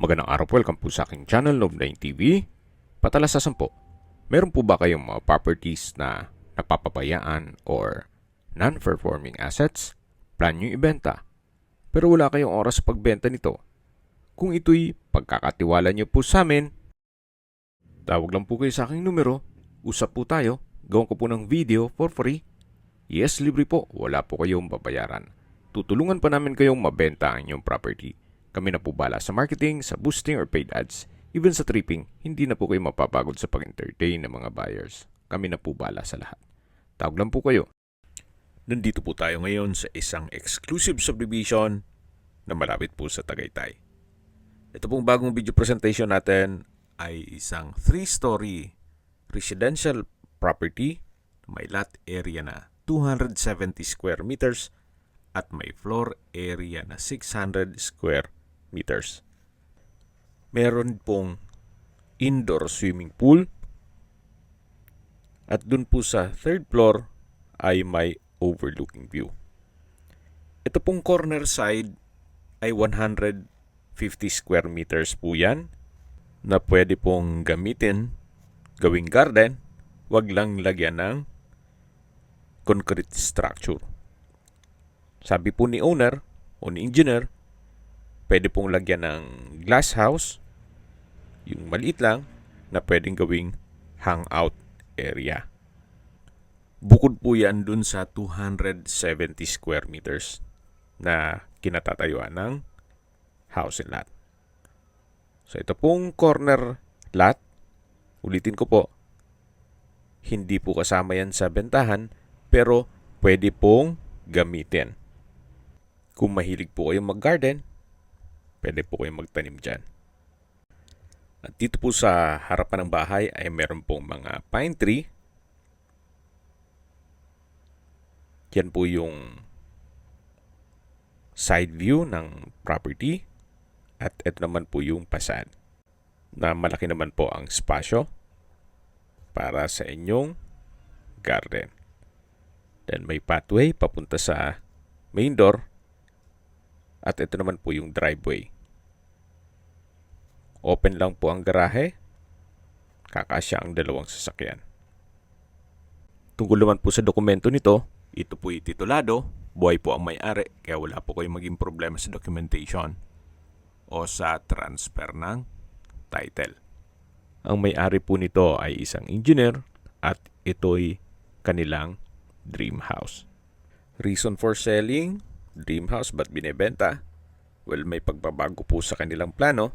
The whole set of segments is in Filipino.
Magandang araw po, welcome po sa aking channel, Love9 TV. Patalasasan po, meron po ba kayong mga properties na napapabayaan or non-performing assets? Plan nyo ibenta, pero wala kayong oras sa pagbenta nito. Kung ito'y pagkakatiwala nyo po sa amin, tawag lang po kayo sa aking numero, usap po tayo, gawin ko po ng video for free. Yes, libre po, wala po kayong babayaran. Tutulungan pa namin kayong mabenta ang inyong property. Kami na po bala sa marketing, sa boosting or paid ads. Even sa tripping, hindi na po kayo mapapagod sa pag-entertain ng mga buyers. Kami na po bala sa lahat. Tawag lang po kayo. Nandito po tayo ngayon sa isang exclusive subdivision na malapit po sa Tagaytay. Ito pong bagong video presentation natin ay isang 3-story residential property. May lot area na 270 square meters at may floor area na 600 square meters. Meron pong indoor swimming pool at dun po sa third floor ay may overlooking view. Ito pong corner side ay 150 square meters po yan na pwede pong gamitin gawing garden, wag lang lagyan ng concrete structure. Sabi po ni owner o ni engineer, pwede pong lagyan ng glass house, yung maliit lang, na pwedeng gawing hangout area. Bukod po yan dun sa 270 square meters na kinatatayuan ng house and lot. So ito pong corner lot, ulitin ko po, hindi po kasama yan sa bentahan, pero pwede pong gamitin. Kung mahilig po kayong mag-garden, pwede po kayong magtanim dyan. At dito po sa harapan ng bahay ay meron pong mga pine tree. Yan po yung side view ng property. At ito naman po yung facade. Na malaki naman po ang spasyo para sa inyong garden. Then may pathway papunta sa main door. At ito naman po yung driveway. Open lang po ang garahe. Kakasya ang dalawang sasakyan. Tungkol naman po sa dokumento nito, ito po'y titulado. Buhay po ang may-ari, kaya wala po kayong maging problema sa documentation o sa transfer ng title. Ang may-ari po nito ay isang engineer at ito'y kanilang dream house. Reason for selling, dream house ba't binebenta? Well, may pagbabago po sa kanilang plano,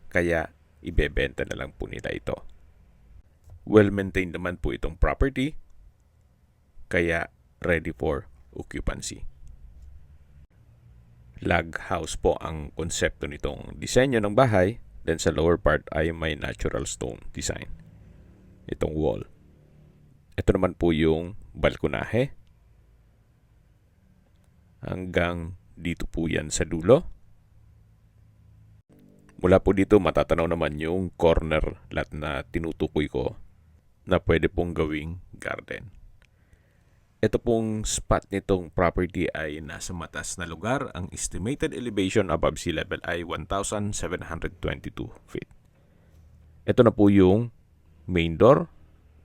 kaya ibebenta na lang po nila ito. Well-maintained naman po itong property, kaya ready for occupancy. Log house po ang konsepto nitong disenyo ng bahay, then sa lower part ay may natural stone design. Itong wall. Ito naman po yung balkonahe. Hanggang dito po yan sa dulo. Mula po dito matatanaw naman yung corner lot na tinutukoy ko na pwede pong gawing garden. Ito pong spot nitong property ay nasa matas na lugar. Ang estimated elevation above sea level ay 1,722 feet. Ito na po yung main door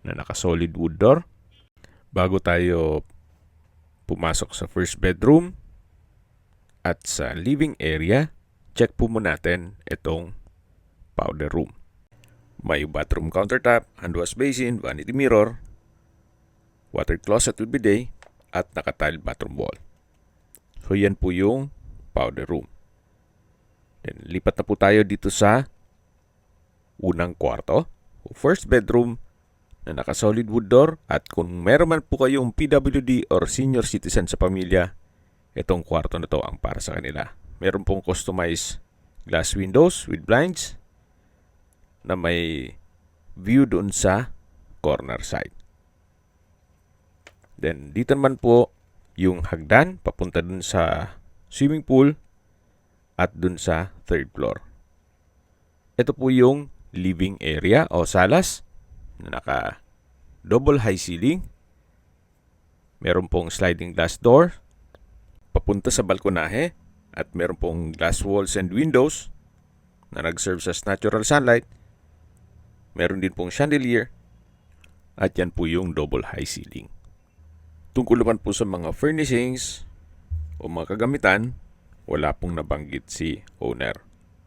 na naka-solid wood door. Bago tayo pumasok sa first bedroom at sa living area, check po muna natin itong powder room. May bathroom countertop, hand wash basin, vanity mirror, water closet with bidet, at naka-tile bathroom wall. So yan po yung powder room. Then lipat na po tayo dito sa unang kwarto, first bedroom na naka-solid wood door, at kung meron man po kayong PWD or senior citizen sa pamilya, itong kwarto na to ang para sa kanila. Meron pong customized glass windows with blinds na may view doon sa corner side. Then dito naman po yung hagdan papunta doon sa swimming pool at doon sa third floor. Ito po yung living area o salas na naka double high ceiling. Meron pong sliding glass door papunta sa balkonahe at meron pong glass walls and windows na nag-serve as natural sunlight. Meron din pong chandelier. At yan po yung double high ceiling. Tungkol naman po sa mga furnishings o mga kagamitan, wala pong nabanggit si owner.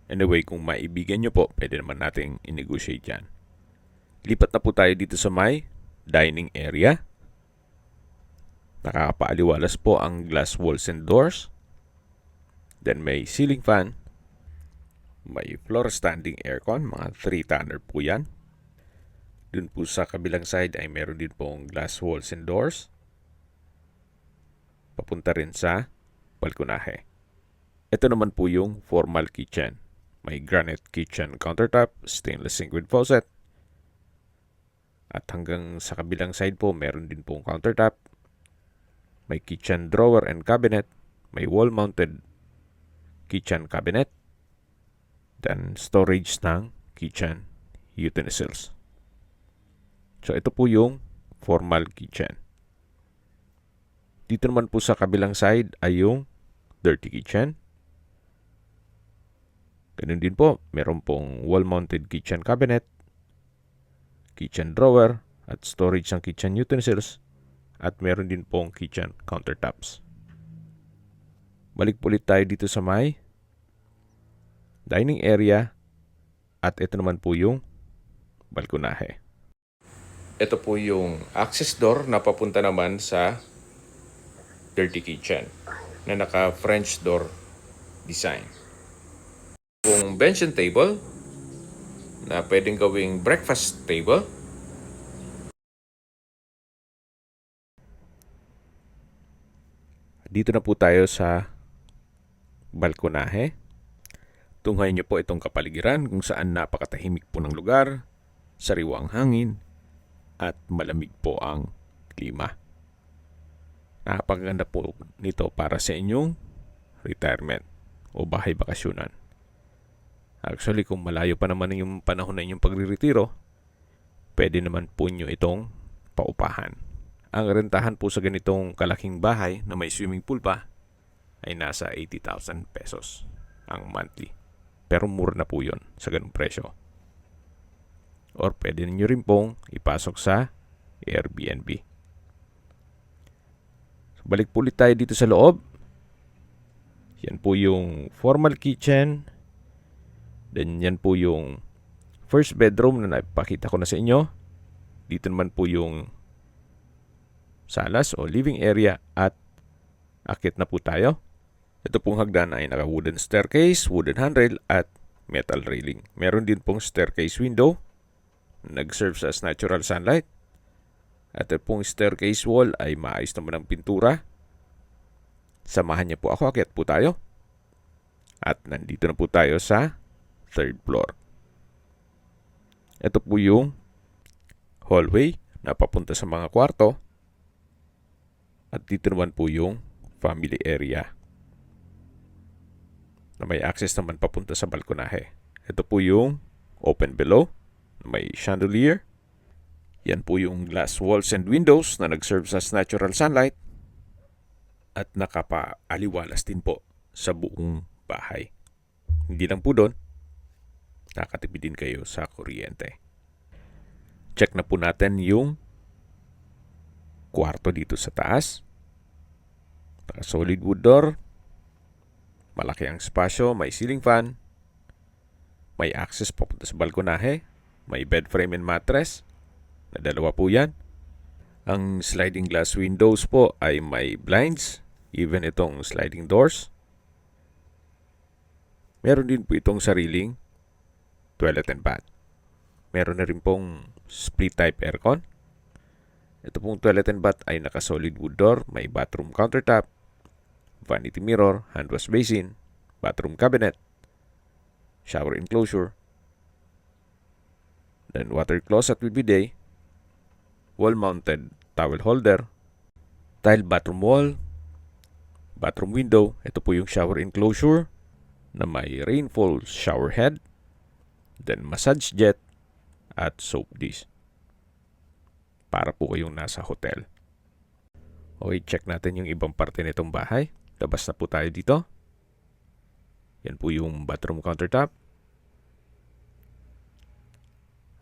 Anyway, kung maibigan nyo po, pwede naman nating i-negotiate yan. Lipat na po tayo dito sa may dining area. Nakakapaaliwalas po ang glass walls and doors. Then may ceiling fan. May floor standing aircon, mga 3-tonner po yan. Dun po sa kabilang side ay meron din pong glass walls and doors. Papunta rin sa balkonahe. Ito naman po yung formal kitchen. May granite kitchen countertop, stainless sink with faucet. At hanggang sa kabilang side po, meron din pong countertop. May kitchen drawer and cabinet. May wall-mounted kitchen cabinet. Then storage ng kitchen utensils. So ito po yung formal kitchen. Dito naman po sa kabilang side ay yung dirty kitchen. Ganun din po, meron pong wall-mounted kitchen cabinet, kitchen drawer, at storage ng kitchen utensils, at meron din pong kitchen countertops. Balik po ulit tayo dito sa may dining area, at ito naman po yung balkonahe. Ito po yung access door na papunta naman sa dirty kitchen na naka French door design. Yung bench and table na pwedeng gawing breakfast table. Dito na po tayo sa balkonahe. Tunghayan niyo po itong kapaligiran kung saan napakatahimik po ng lugar, sariwang hangin, at malamig po ang klima. Napakaganda po nito para sa inyong retirement o bahay bakasyonan. Actually, kung malayo pa naman yung panahon na inyong pagre-retiro, pwede naman po nyo itong paupahan. Ang rentahan po sa ganitong kalaking bahay na may swimming pool pa ay nasa 80,000 pesos ang monthly. Pero mura na po yun sa ganung presyo. Or pwede nyo rin pong ipasok sa Airbnb. So, balik po ulit tayo dito sa loob. Yan po yung formal kitchen. Then yan po yung first bedroom na napakita ko na sa inyo. Dito naman po yung salas o living area at akit na po tayo. Ito pong hagdan ay naka wooden staircase, wooden handrail at metal railing. Meron din pong staircase window. Nag-serve as natural sunlight. At ito pong staircase wall ay maayos naman ang pintura. Samahan niyo po ako, akit po tayo. At nandito na po tayo sa third floor. Ito po yung hallway na papunta sa mga kwarto. At dito naman po yung family area na may access naman papunta sa balkonahe. Ito po yung open below. May chandelier. Yan po yung glass walls and windows na nag-serve as natural sunlight. At nakapaaliwalas din po sa buong bahay. Hindi lang po doon, nakatipid din kayo sa kuryente. Check na po natin yung kwarto dito sa taas. Solid wood door. Malaki ang espasyo, may ceiling fan. May access papunta sa balkonahe. May bed frame and mattress. Na dalawa po yan. Ang sliding glass windows po ay may blinds. Even itong sliding doors. Meron din po itong sariling toilet and bath. Meron na rin pong split type aircon. Ito pong toilet and bath ay naka solid wood door, may bathroom countertop, vanity mirror, hand wash basin, bathroom cabinet, shower enclosure, then water closet with bidet, wall mounted towel holder, tile bathroom wall, bathroom window. Ito po yung shower enclosure na may rainfall shower head, then massage jet, at soap dish. Para po kayong nasa hotel. Okay, check natin yung ibang parte nitong bahay. Labas na po tayo dito. Yan po yung bathroom countertop.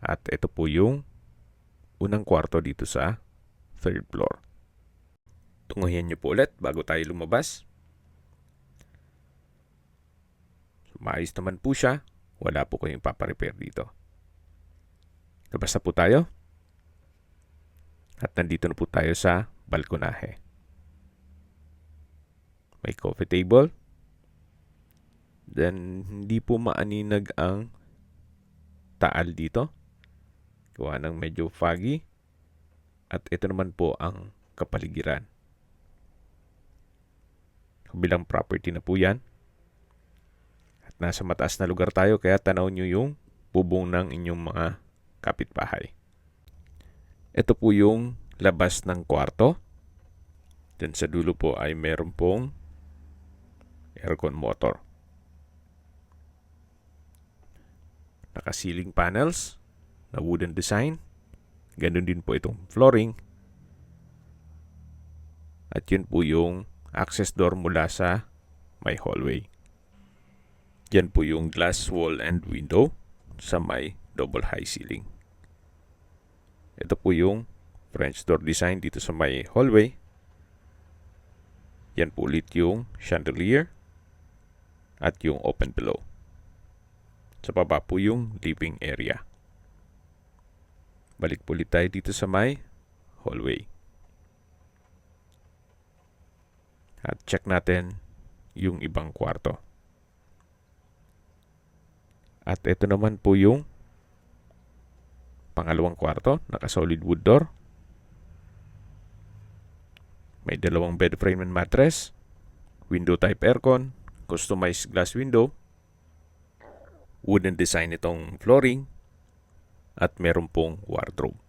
At ito po yung unang kwarto dito sa third floor. Tunguhin niyo po ulit bago tayo lumabas. Maayos naman po siya. Wala po kayong paparepair dito. Labas na po tayo. At nandito na po tayo sa balkonahe. May coffee table. Then, hindi po maaninag ang taal dito. Gawa ng medyo foggy. At ito naman po ang kapaligiran. Kabilang property na po yan. At nasa mataas na lugar tayo kaya tanaw nyo yung bubong ng inyong mga kapitbahay. Ito po yung labas ng kwarto. Then sa dulo po ay meron pong aircon motor. Naka-ceiling panels na wooden design. Ganun din po itong flooring. At yun po yung access door mula sa may hallway. Yan po yung glass wall and window sa may double high ceiling. Ito po yung French door design dito sa may hallway. Yan po ulit yung chandelier at yung open below. Sa baba po yung living area. Balik po ulit tayo dito sa may hallway. At check natin yung ibang kwarto. At ito naman po yung pangalawang kwarto. Naka-solid wood door. May dalawang bed frame and mattress. Window type aircon. Customized glass window. Wooden design itong flooring. At meron pong wardrobe.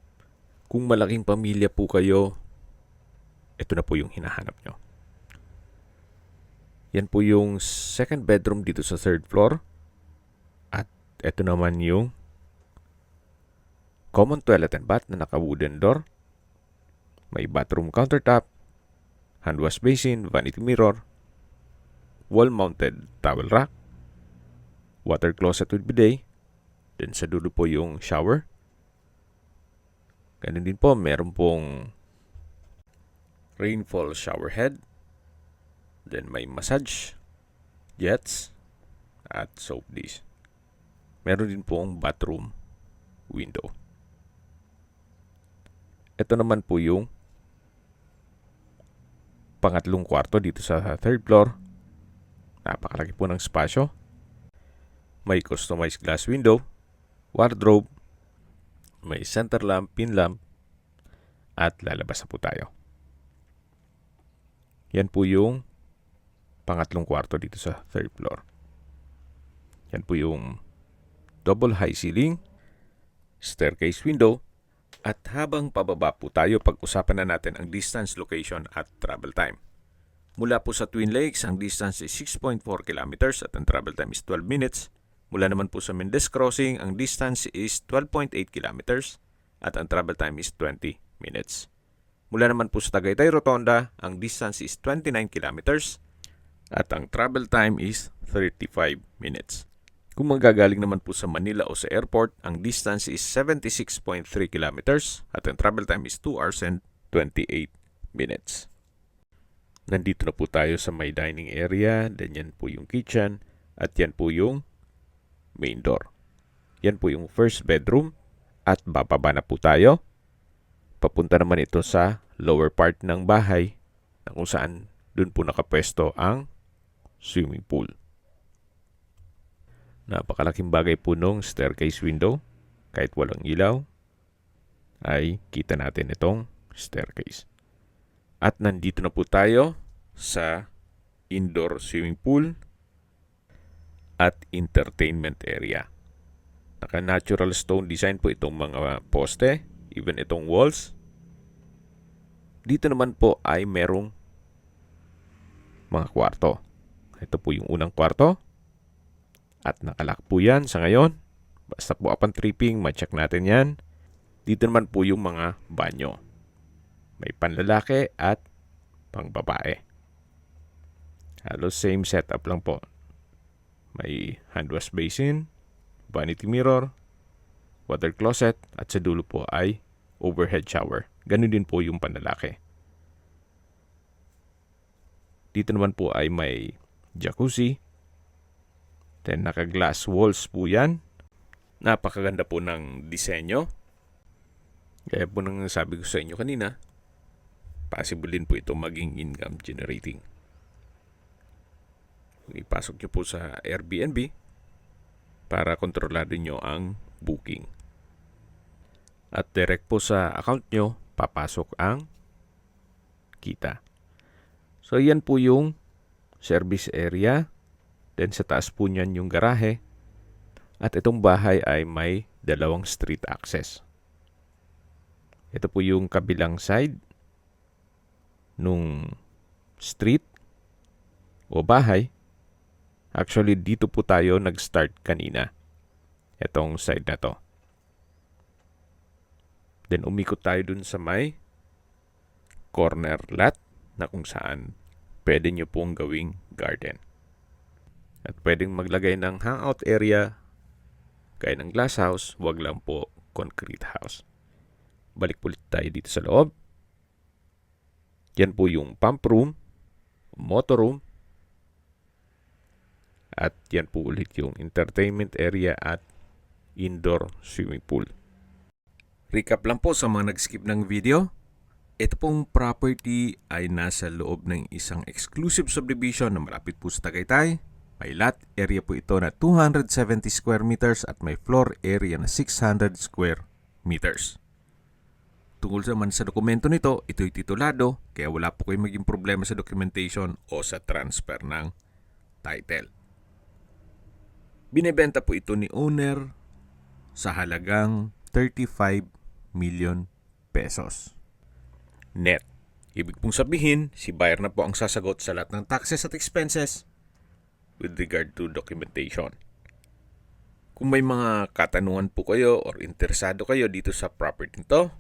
Kung malaking pamilya po kayo, ito na po yung hinahanap nyo. Yan po yung second bedroom dito sa third floor. At ito naman yung common toilet and bath na naka-wooden door. May bathroom countertop, hand wash basin, vanity mirror, wall-mounted towel rack, water closet with bidet. Then sa dulo po yung shower. Ganun din po, meron pong rainfall shower head. Then may massage, jets, at soap dish. Meron din pong bathroom window. Ito naman po yung pangatlong kwarto dito sa third floor. Napakalaki po ng spasyo. May customized glass window, wardrobe, may center lamp, pin lamp, at lalabas na po tayo. Yan po yung pangatlong kwarto dito sa third floor. Yan po yung double high ceiling, staircase window, at habang pababa po tayo, pag-usapan na natin ang distance, location, at travel time. Mula po sa Twin Lakes, ang distance is 6.4 kilometers at ang travel time is 12 minutes. Mula naman po sa Mendez Crossing, ang distance is 12.8 kilometers at ang travel time is 20 minutes. Mula naman po sa Tagaytay Rotonda, ang distance is 29 kilometers at ang travel time is 35 minutes. Kung magagaling naman po sa Manila o sa airport, ang distance is 76.3 kilometers at ang travel time is 2 hours and 28 minutes. Nandito na po tayo sa may dining area, then yan po yung kitchen at yan po yung main door. Yan po yung first bedroom at bababa na po tayo. Papunta naman ito sa lower part ng bahay na kung saan dun po nakapwesto ang swimming pool. Napakalaking bagay po nung staircase window. Kahit walang ilaw, ay kita natin itong staircase. At nandito na po tayo sa indoor swimming pool at entertainment area. Naka-natural stone design po itong mga poste, even itong walls. Dito naman po ay merong mga kwarto. Ito po yung unang kwarto. At nakalock po yan sa ngayon. Basta po upon tripping, ma-check natin yan. Dito naman po yung mga banyo. May panlalaki at pangbabae. Halos same setup lang po. May hand wash basin, vanity mirror, water closet, at sa dulo po ay overhead shower. Ganun din po yung panlalaki. Dito naman po ay may jacuzzi. Then naka-glass walls po yan. Napakaganda po ng disenyo. Gaya po nang sabi ko sa inyo kanina, possible din po ito maging income generating. Ipasok nyo po sa Airbnb para kontrolado nyo ang booking. At direct po sa account nyo, papasok ang kita. So yan po yung service area. Then sa taas po niyan yung garahe. At itong bahay ay may 2 street access. Ito po yung kabilang side nung street o bahay. Actually, dito po tayo nag-start kanina. Itong side na to. Then umikot tayo dun sa may corner lot na kung saan pwede nyo pong gawing garden. At pwedeng maglagay ng hangout area gaya ng glass house, wag lang po concrete house. Balik po ulit tayo dito sa loob. Yan po yung pump room, motor room, at yan po ulit yung entertainment area at indoor swimming pool. Recap lang po sa mga nag-skip ng video. Ito pong property ay nasa loob ng isang exclusive subdivision na malapit po sa Tagaytay. May lot area po ito na 270 square meters at may floor area na 600 square meters. Tungkol naman sa dokumento nito, ito'y titulado kaya wala po kayong maging problema sa documentation o sa transfer ng title. Binebenta po ito ni owner sa halagang 35 million pesos. Net. Ibig pong sabihin, si buyer na po ang sasagot sa lahat ng taxes at expenses with regard to documentation. Kung may mga katanungan po kayo or interesado kayo dito sa property nito,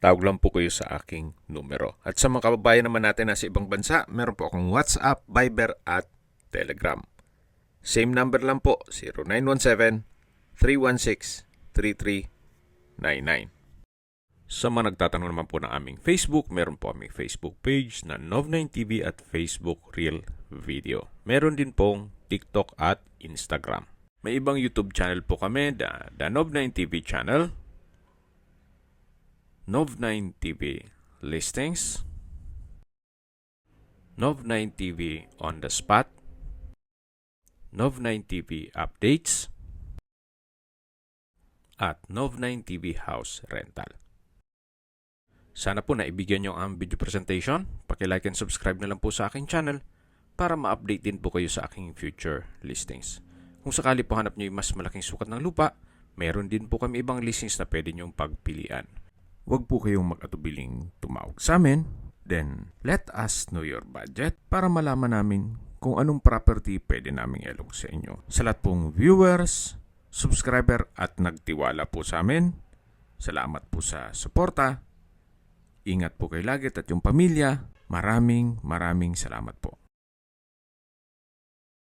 tawag lang po kayo sa aking numero. At sa mga kababayan naman natin na sa ibang bansa, meron po akong WhatsApp, Viber at Telegram. Same number lang po, 0917-316-3399. Sa mga nagtatanong naman po ng aming Facebook, meron po aming Facebook page na Nov9TV at Facebook Real Video. Meron din pong TikTok at Instagram. May ibang YouTube channel po kami, the Nov9TV channel, Nov9TV Listings, Nov9TV On The Spot, Nov9TV Updates, at Nov9TV House Rental. Sana po naibigyan nyo ang video presentation. Paki-like and subscribe na lang po sa aking channel para ma-update din po kayo sa aking future listings. Kung sakali po hanap nyo yung mas malaking sukat ng lupa, meron din po kami ibang listings na pwede nyong pagpilian. Huwag po kayong mag-atubiling tumawag sa amin. Then, let us know your budget para malaman namin kung anong property pwede naming ilong sa inyo. Sa lahat pong viewers, subscriber at nagtiwala po sa amin, salamat po sa suporta. Ingat po kayo lagi at yung pamilya. Maraming salamat po.